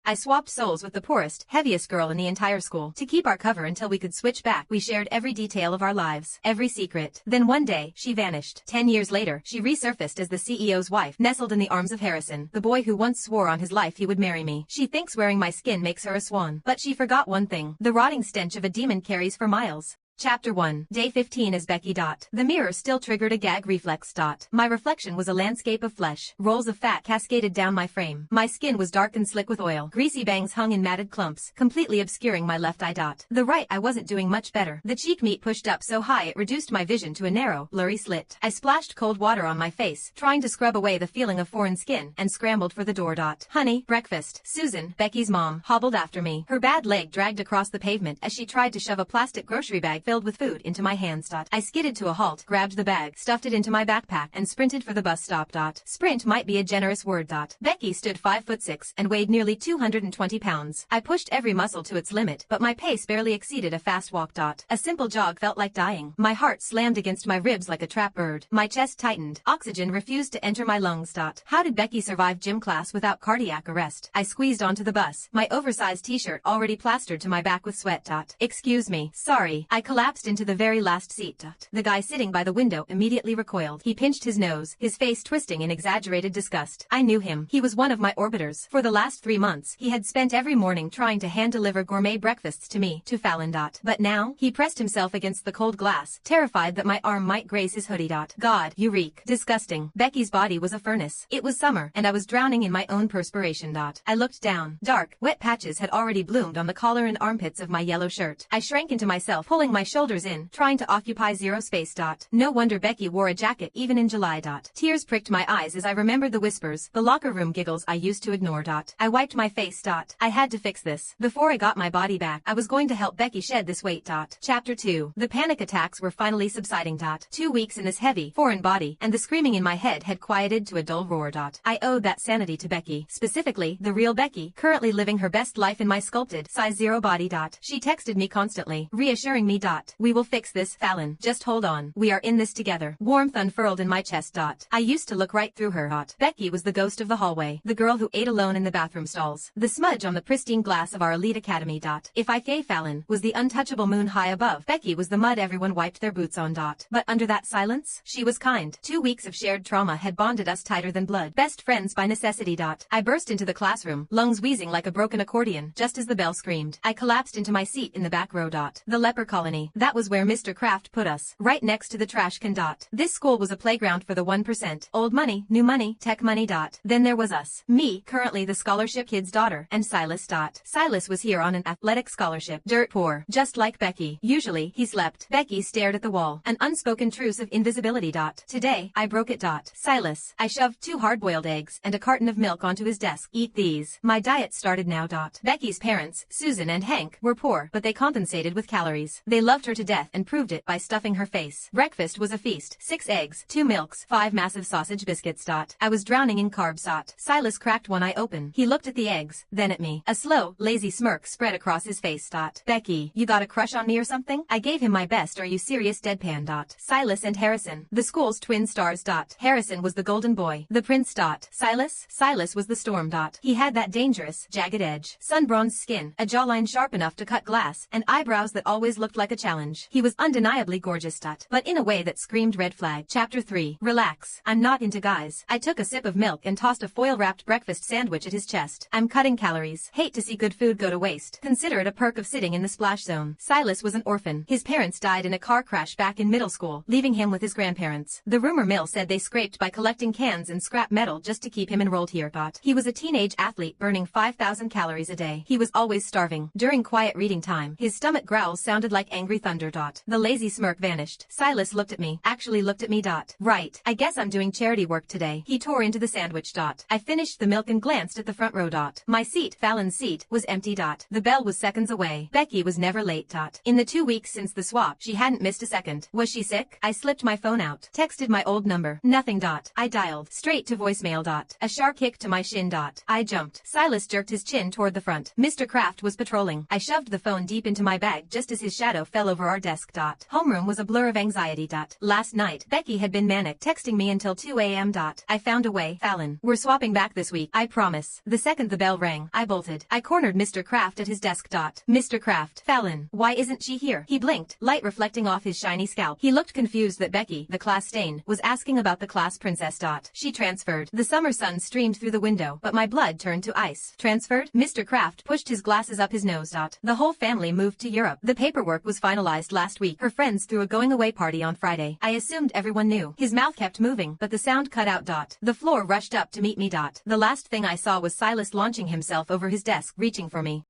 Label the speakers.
Speaker 1: I swapped souls with the poorest, heaviest girl in the entire school to keep our cover until we could switch back. We shared every detail of our lives, every secret. Then one day, she vanished. 10 years later, she resurfaced as the CEO's wife, nestled in the arms of Harrison, the boy who once swore on his life he would marry me. She thinks wearing my skin makes her a swan. But she forgot one thing. The rotting stench of a demon carries for miles. Chapter 1. Day 15 as Becky. The mirror still triggered a gag reflex. My reflection was a landscape of flesh. Rolls of fat cascaded down my frame. My skin was dark and slick with oil. Greasy bangs hung in matted clumps, completely obscuring my left eye. The right eye wasn't doing much better. The cheek meat pushed up so high it reduced my vision to a narrow, blurry slit. I splashed cold water on my face, trying to scrub away the feeling of foreign skin, and scrambled for the door. Honey, breakfast. Susan, Becky's mom, hobbled after me. Her bad leg dragged across the pavement as she tried to shove a plastic grocery bag filled with food into my hands. I skidded to a halt, grabbed the bag, stuffed it into my backpack, and sprinted for the bus stop. Sprint might be a generous word. Becky stood 5'6" and weighed nearly 220 pounds. I pushed every muscle to its limit, but my pace barely exceeded a fast walk. A simple jog felt like dying. My heart slammed against my ribs like a trapped bird. My chest tightened. Oxygen refused to enter my lungs. How did Becky survive gym class without cardiac arrest? I squeezed onto the bus, my oversized t-shirt already plastered to my back with sweat. Excuse me, sorry. I collapsed into the very last seat. The guy sitting by the window immediately recoiled. He pinched his nose, his face twisting in exaggerated disgust. I knew him. He was one of my orbiters. For the last 3 months, he had spent every morning trying to hand-deliver gourmet breakfasts to me, to Fallon. But now, he pressed himself against the cold glass, terrified that my arm might graze his hoodie. God, you reek. Disgusting. Becky's body was a furnace. It was summer, and I was drowning in my own perspiration. I looked down. Dark, wet patches had already bloomed on the collar and armpits of my yellow shirt. I shrank into myself, pulling my shoulders in, trying to occupy zero space. No wonder Becky wore a jacket even in July. Tears pricked my eyes as I remembered the whispers, the locker room giggles I used to ignore. I wiped my face. I had to fix this. Before I got my body back, I was going to help Becky shed this weight. Chapter 2. The panic attacks were finally subsiding. 2 weeks in this heavy, foreign body, and the screaming in my head had quieted to a dull roar. I owed that sanity to Becky, specifically, the real Becky, currently living her best life in my sculpted, size 0 body. She texted me constantly, reassuring me. We will fix this, Fallon. Just hold on. We are in this together. Warmth unfurled in my chest. I used to look right through her. Becky was the ghost of the hallway, the girl who ate alone in the bathroom stalls, the smudge on the pristine glass of our elite academy. If Fallon was the untouchable moon high above, Becky was the mud everyone wiped their boots on. But under that silence, she was kind. 2 weeks of shared trauma had bonded us tighter than blood. Best friends by necessity. I burst into the classroom, lungs wheezing like a broken accordion, just as the bell screamed. I collapsed into my seat in the back row. The leper colony. That was where Mr. Kraft put us, right next to the trash can. This school was a playground for the 1%. Old money, new money, tech money. Then there was us. Me, currently the scholarship kid's daughter, and Silas. Silas was here on an athletic scholarship. Dirt poor, just like Becky. Usually, he slept. Becky stared at the wall, an unspoken truce of invisibility. Today, I broke it. Silas. I shoved 2 hard-boiled eggs and a carton of milk onto his desk. Eat these. My diet started now. Becky's parents, Susan and Hank, were poor, but they compensated with calories. They loved her to death and proved it by stuffing her face. Breakfast was a feast. 6 eggs, 2 milks, 5 massive sausage biscuits. I was drowning in carbs. Silas cracked one eye open. He looked at the eggs, then at me. A slow, lazy smirk spread across his face. Becky, you got a crush on me or something? I gave him my best are you serious deadpan. Silas and Harrison, the school's twin stars. Harrison was the golden boy, the prince. Silas was the storm. He had that dangerous, jagged edge, sun-bronzed skin, a jawline sharp enough to cut glass, and eyebrows that always looked like a challenge. He was undeniably gorgeous. But in a way that screamed red flag. Chapter 3. Relax. I'm not into guys. I took a sip of milk and tossed a foil-wrapped breakfast sandwich at his chest. I'm cutting calories. Hate to see good food go to waste. Consider it a perk of sitting in the splash zone. Silas was an orphan. His parents died in a car crash back in middle school, leaving him with his grandparents. The rumor mill said they scraped by collecting cans and scrap metal just to keep him enrolled here. He was a teenage athlete burning 5,000 calories a day. He was always starving. During quiet reading time, his stomach growls sounded like angry thunder. The lazy smirk vanished. Silas looked at me. Actually looked at me. Right. I guess I'm doing charity work today. He tore into the sandwich. I finished the milk and glanced at the front row. My seat, Fallon's seat, was empty. The bell was seconds away. Becky was never late. In the 2 weeks since the swap, she hadn't missed a second. Was she sick? I slipped my phone out. Texted my old number. Nothing. I dialed. Straight to voicemail. A sharp kick to my shin. I jumped. Silas jerked his chin toward the front. Mr. Kraft was patrolling. I shoved the phone deep into my bag just as his shadow fell over our desk. Homeroom was a blur of anxiety. Last night, Becky had been manic, texting me until 2 a.m. I found a way, Fallon. We're swapping back this week, I promise. The second the bell rang, I bolted. I cornered Mr. Kraft at his desk. Mr. Kraft, Fallon, why isn't she here? He blinked, light reflecting off his shiny scalp. He looked confused that Becky, the class stain, was asking about the class princess. She transferred. The summer sun streamed through the window, but my blood turned to ice. Transferred? Mr. Kraft pushed his glasses up his nose. The whole family moved to Europe. The paperwork was finalized last week. Her friends threw a going-away party on Friday. I assumed everyone knew. His mouth kept moving, but the sound cut out. The floor rushed up to meet me. The last thing I saw was Silas launching himself over his desk, reaching for me.